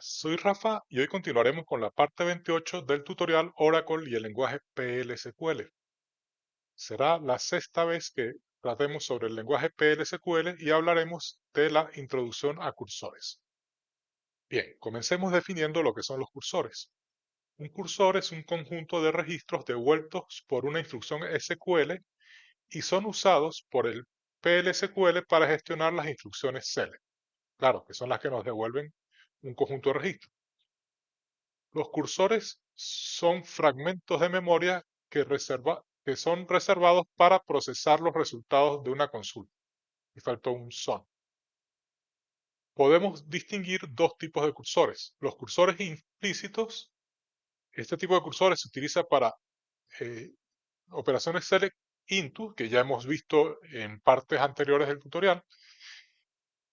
Soy Rafa y hoy continuaremos con la parte 28 del tutorial Oracle y el lenguaje PL/SQL. Será la sexta vez que tratemos sobre el lenguaje PL/SQL y hablaremos de la introducción a cursores. Bien, comencemos definiendo lo que son los cursores. Un cursor es un conjunto de registros devueltos por una instrucción SQL y son usados por el PL/SQL para gestionar las instrucciones SELECT. Claro, que son las que nos devuelven un conjunto de registros. Los cursores son fragmentos de memoria que son reservados para procesar los resultados de una consulta. Y faltó un son. Podemos distinguir dos tipos de cursores. Los cursores implícitos. Este tipo de cursores se utiliza para eh, operaciones select into, que ya hemos visto en partes anteriores del tutorial,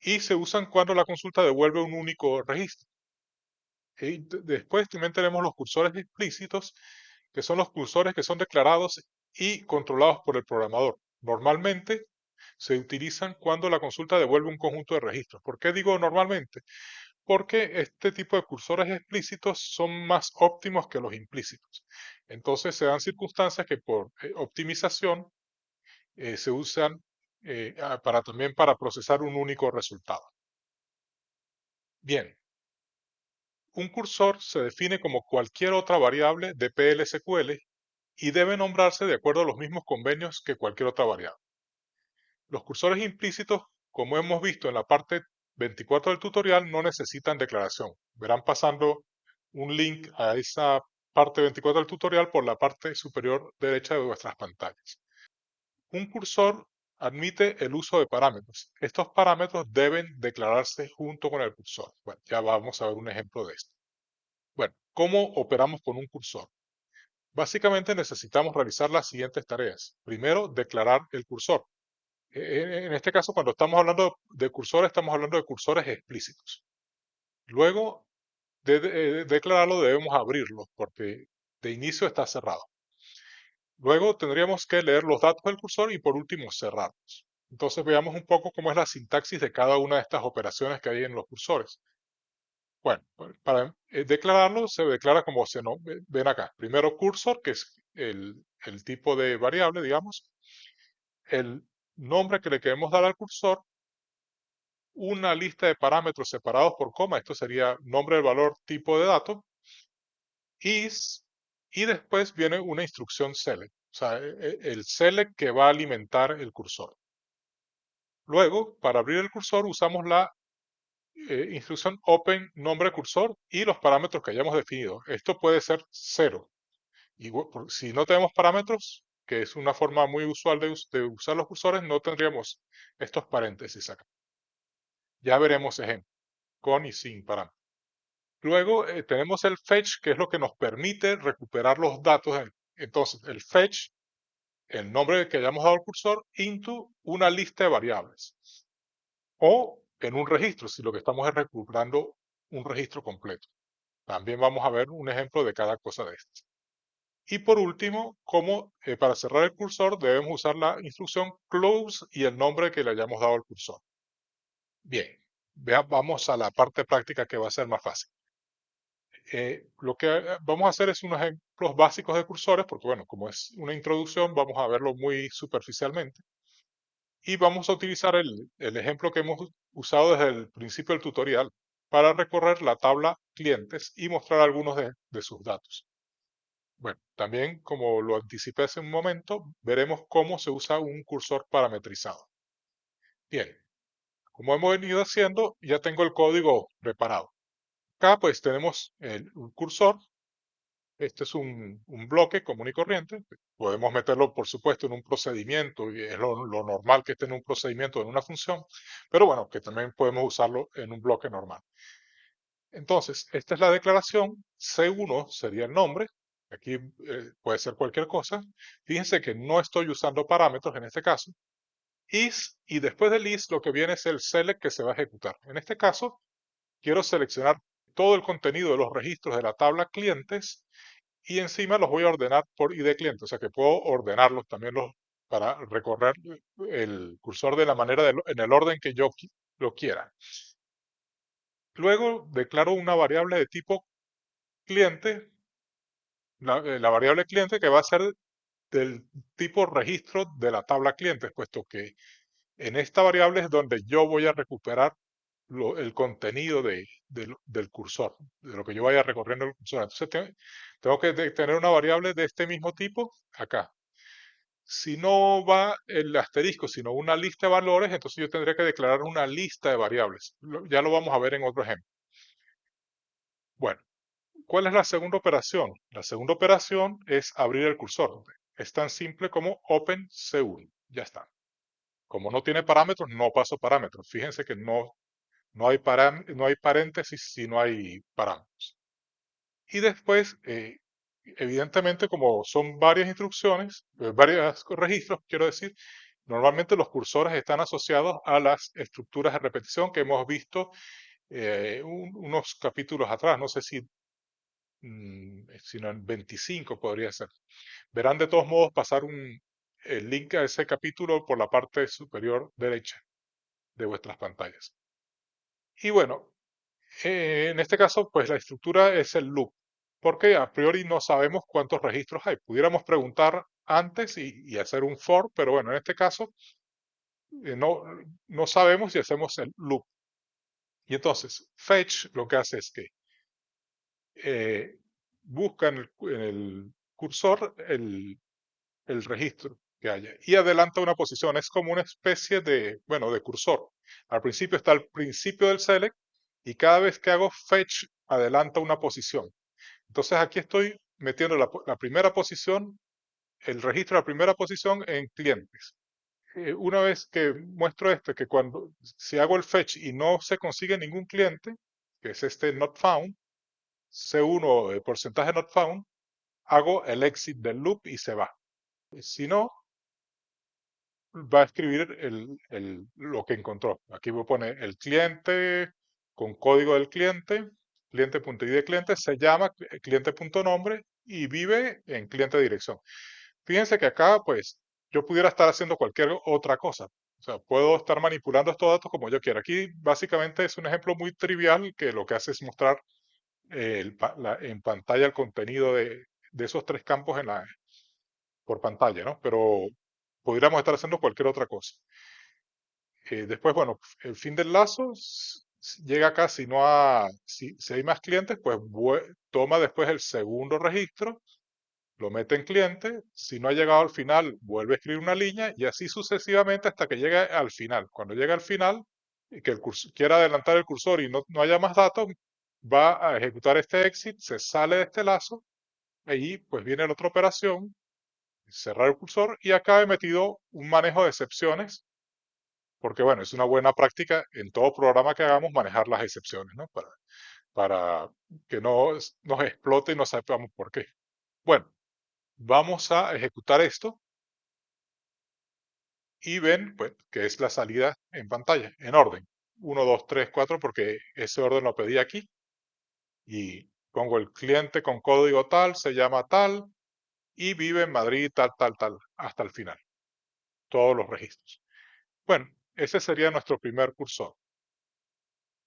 y se usan cuando la consulta devuelve un único registro. Y después también tenemos los cursores explícitos, que son los cursores que son declarados y controlados por el programador. Normalmente se utilizan cuando la consulta devuelve un conjunto de registros. ¿Por qué digo normalmente? Porque este tipo de cursores explícitos son más óptimos que los implícitos. Entonces se dan circunstancias que por optimización se usan también para procesar un único resultado. Bien, un cursor se define como cualquier otra variable de PL/SQL y debe nombrarse de acuerdo a los mismos convenios que cualquier otra variable. Los cursores implícitos, como hemos visto en la parte 24 del tutorial, no necesitan declaración. Verán pasando un link a esa parte 24 del tutorial por la parte superior derecha de vuestras pantallas. Un cursor admite el uso de parámetros. Estos parámetros deben declararse junto con el cursor. Bueno, ya vamos a ver un ejemplo de esto. Bueno, ¿cómo operamos con un cursor? Básicamente necesitamos realizar las siguientes tareas. Primero, declarar el cursor. En este caso, cuando estamos hablando de cursores, estamos hablando de cursores explícitos. Luego de declararlo, debemos abrirlo porque de inicio está cerrado. Luego tendríamos que leer los datos del cursor y por último cerrarlos. Entonces veamos un poco cómo es la sintaxis de cada una de estas operaciones que hay en los cursores. Bueno, para declararlo se declara como se no, ven acá. Primero cursor, que es el tipo de variable, digamos, el nombre que le queremos dar al cursor, una lista de parámetros separados por coma, esto sería nombre del valor, tipo de dato, is, y después viene una instrucción select, o sea, el select que va a alimentar el cursor. Luego, para abrir el cursor usamos la instrucción open nombre cursor y los parámetros que hayamos definido. Esto puede ser 0. Y si no tenemos parámetros, que es una forma muy usual de usar los cursores, no tendríamos estos paréntesis acá. Ya veremos ejemplos con y sin parámetros. Luego tenemos el fetch, que es lo que nos permite recuperar los datos. Entonces, el fetch, el nombre que hayamos dado al cursor, into una lista de variables. O en un registro, si lo que estamos es recuperando un registro completo. También vamos a ver un ejemplo de cada cosa de estas. Y por último, como para cerrar el cursor debemos usar la instrucción close y el nombre que le hayamos dado al cursor. Bien, vamos a la parte práctica que va a ser más fácil. Lo que vamos a hacer es unos ejemplos básicos de cursores, porque bueno, como es una introducción, vamos a verlo muy superficialmente. Y vamos a utilizar el ejemplo que hemos usado desde el principio del tutorial para recorrer la tabla clientes y mostrar algunos de sus datos. Bueno, también como lo anticipé hace un momento, veremos cómo se usa un cursor parametrizado. Bien, como hemos venido haciendo, ya tengo el código preparado. Acá pues tenemos un cursor. Este es un bloque común y corriente. Podemos meterlo, por supuesto, en un procedimiento y es lo normal que esté en un procedimiento, en una función, pero bueno, que también podemos usarlo en un bloque normal. Entonces, esta es la declaración. C1 sería el nombre. Aquí puede ser cualquier cosa. Fíjense que no estoy usando parámetros en este caso. Is, y después del is lo que viene es el select que se va a ejecutar. En este caso, quiero seleccionar todo el contenido de los registros de la tabla clientes y encima los voy a ordenar por ID cliente, o sea que puedo ordenarlos también para recorrer el cursor de la manera en el orden que yo lo quiera. Luego declaro una variable de tipo cliente, la variable cliente que va a ser del tipo registro de la tabla clientes, puesto que en esta variable es donde yo voy a recuperar el contenido del cursor, de lo que yo vaya recorriendo el cursor. Entonces tengo que tener una variable de este mismo tipo acá. Si no va el asterisco, sino una lista de valores, entonces yo tendría que declarar una lista de variables. Ya lo vamos a ver en otro ejemplo. Bueno, ¿cuál es la segunda operación? La segunda operación es abrir el cursor. Es tan simple como open C1. Ya está. Como no tiene parámetros, no paso parámetros. Fíjense que no hay paréntesis si no hay parámetros. Y después, evidentemente, como son varias instrucciones, varios registros, quiero decir, normalmente los cursores están asociados a las estructuras de repetición que hemos visto unos capítulos atrás. No sé sino en 25 podría ser. Verán de todos modos pasar el link a ese capítulo por la parte superior derecha de vuestras pantallas. Y bueno, en este caso, pues la estructura es el loop, porque a priori no sabemos cuántos registros hay. Pudiéramos preguntar antes y hacer un for, pero bueno, en este caso no sabemos si hacemos el loop. Y entonces, fetch lo que hace es que busca en el cursor el registro que haya y adelanta una posición. Es como una especie de, bueno, de cursor. Al principio está al principio del select y cada vez que hago fetch adelanta una posición. Entonces aquí estoy metiendo la primera posición, el registro de la primera posición en clientes. Una vez que muestro esto, que cuando si hago el fetch y no se consigue ningún cliente, que es este not found, C1 porcentaje not found, hago el exit del loop y se va. Si no, va a escribir lo que encontró. Aquí voy a poner el cliente con código del cliente, cliente.id de cliente, se llama cliente.nombre y vive en cliente dirección. Fíjense que acá, pues, yo pudiera estar haciendo cualquier otra cosa. O sea, puedo estar manipulando estos datos como yo quiera. Aquí básicamente es un ejemplo muy trivial que lo que hace es mostrar en pantalla el contenido de esos tres campos por pantalla, ¿no? Pero podríamos estar haciendo cualquier otra cosa. Después, bueno, el fin del lazo llega acá si hay más clientes, pues toma después el segundo registro, lo mete en cliente, si no ha llegado al final, vuelve a escribir una línea y así sucesivamente hasta que llegue al final. Cuando llega al final, y que quiera adelantar el cursor y no haya más datos, va a ejecutar este exit, se sale de este lazo, ahí pues viene la otra operación, cerrar el cursor y acá he metido un manejo de excepciones porque bueno, es una buena práctica en todo programa que hagamos manejar las excepciones, ¿no? Para que no nos explote y no sepamos por qué. Bueno, vamos a ejecutar esto y ven pues, que es la salida en pantalla, en orden. 1, 2, 3, 4, porque ese orden lo pedí aquí. Y pongo el cliente con código tal, se llama tal, y vive en Madrid tal, tal, tal, hasta el final. Todos los registros. Bueno, ese sería nuestro primer cursor.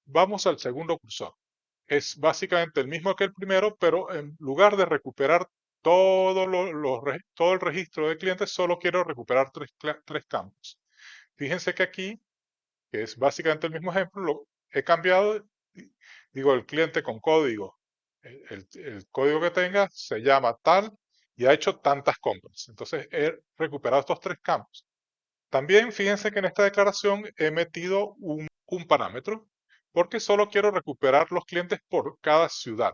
Vamos al segundo cursor. Es básicamente el mismo que el primero, pero en lugar de recuperar todo el registro de clientes, solo quiero recuperar tres campos. Fíjense que aquí, que es básicamente el mismo ejemplo, lo he cambiado, digo el cliente con código, el código que tenga se llama tal y ha hecho tantas compras. Entonces he recuperado estos tres campos. También fíjense que en esta declaración he metido un parámetro porque solo quiero recuperar los clientes por cada ciudad.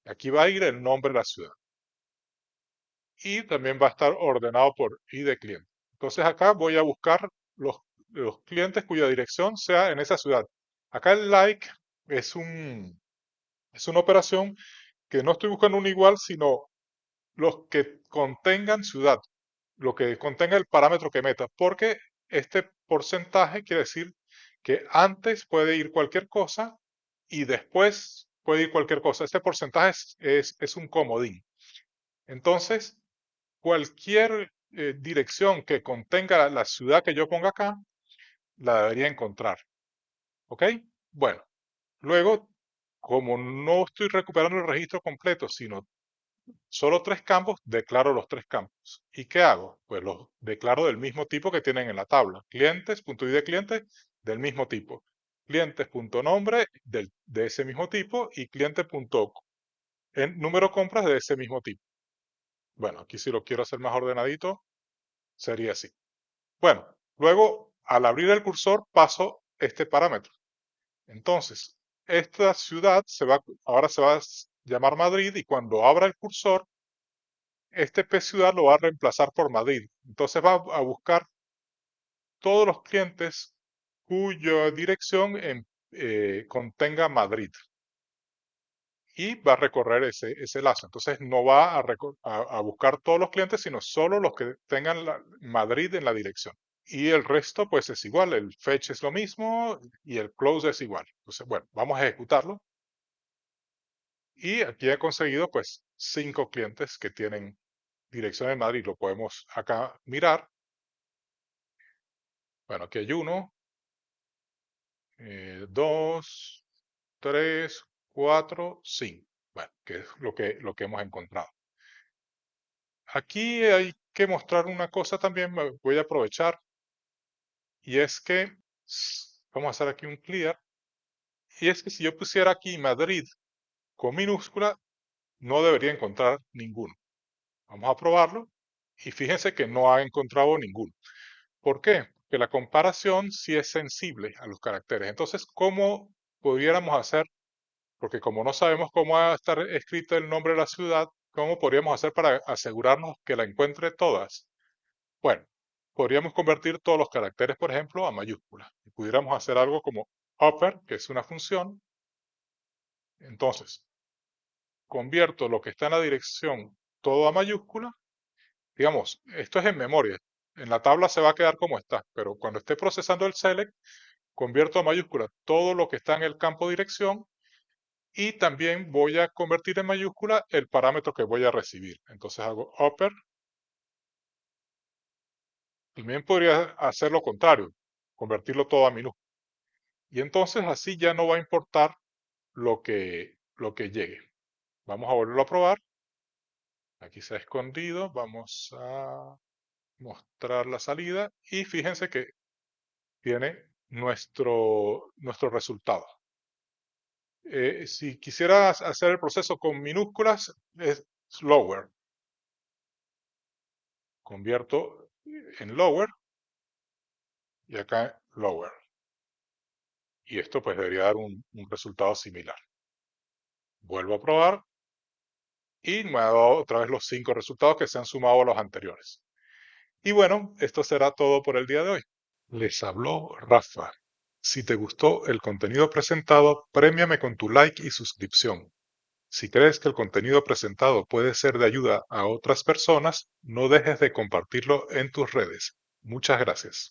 Aquí va a ir el nombre de la ciudad. Y también va a estar ordenado por ID cliente. Entonces acá voy a buscar los clientes cuya dirección sea en esa ciudad. Acá el like es una operación que no estoy buscando un igual, sino los que contengan ciudad, lo que contenga el parámetro que meta, porque este porcentaje quiere decir que antes puede ir cualquier cosa y después puede ir cualquier cosa. Este porcentaje es un comodín. Entonces, cualquier dirección que contenga la ciudad que yo ponga acá, la debería encontrar. ¿Ok? Bueno, luego como no estoy recuperando el registro completo, sino solo tres campos, declaro los tres campos. ¿Y qué hago? Pues los declaro del mismo tipo que tienen en la tabla. Clientes, punto ID de cliente, del mismo tipo. Clientes, punto nombre, de ese mismo tipo. Y cliente, punto en número compras de ese mismo tipo. Bueno, aquí si lo quiero hacer más ordenadito, sería así. Bueno, luego al abrir el cursor paso este parámetro. Entonces, esta ciudad ahora se va a llamar Madrid y cuando abra el cursor, este P ciudad lo va a reemplazar por Madrid. Entonces va a buscar todos los clientes cuya dirección contenga Madrid y va a recorrer ese lazo. Entonces no va a buscar todos los clientes, sino solo los que tengan Madrid en la dirección. Y el resto pues es igual, el fetch es lo mismo y el close es igual. Entonces, bueno, vamos a ejecutarlo. Y aquí he conseguido pues 5 clientes que tienen dirección en Madrid. Lo podemos acá mirar. Bueno, aquí hay 1, 2, 3, 4, 5. Bueno, que es lo que hemos encontrado. Aquí hay que mostrar una cosa también, voy a aprovechar, y es que, vamos a hacer aquí un clear, y es que si yo pusiera aquí Madrid con minúscula, no debería encontrar ninguno. Vamos a probarlo, y fíjense que no ha encontrado ninguno. ¿Por qué? Porque la comparación sí es sensible a los caracteres. Entonces, ¿cómo pudiéramos hacer? Porque como no sabemos cómo va a estar escrito el nombre de la ciudad, ¿cómo podríamos hacer para asegurarnos que la encuentre todas? Bueno, podríamos convertir todos los caracteres, por ejemplo, a mayúsculas. Y pudiéramos hacer algo como upper, que es una función. Entonces, convierto lo que está en la dirección todo a mayúscula. Digamos, esto es en memoria. En la tabla se va a quedar como está, pero cuando esté procesando el select, convierto a mayúscula todo lo que está en el campo dirección y también voy a convertir en mayúscula el parámetro que voy a recibir. Entonces hago upper. También podría hacer lo contrario, convertirlo todo a minúscula. Y entonces así ya no va a importar lo que llegue. Vamos a volverlo a probar. Aquí se ha escondido. Vamos a mostrar la salida. Y fíjense que tiene nuestro resultado. Si quisieras hacer el proceso con minúsculas, es lower. Convierto en lower y acá lower. Y esto pues debería dar un resultado similar. Vuelvo a probar y me ha dado otra vez los 5 resultados que se han sumado a los anteriores. Y bueno, esto será todo por el día de hoy. Les habló Rafa. Si te gustó el contenido presentado, premiame con tu like y suscripción. Si crees que el contenido presentado puede ser de ayuda a otras personas, no dejes de compartirlo en tus redes. Muchas gracias.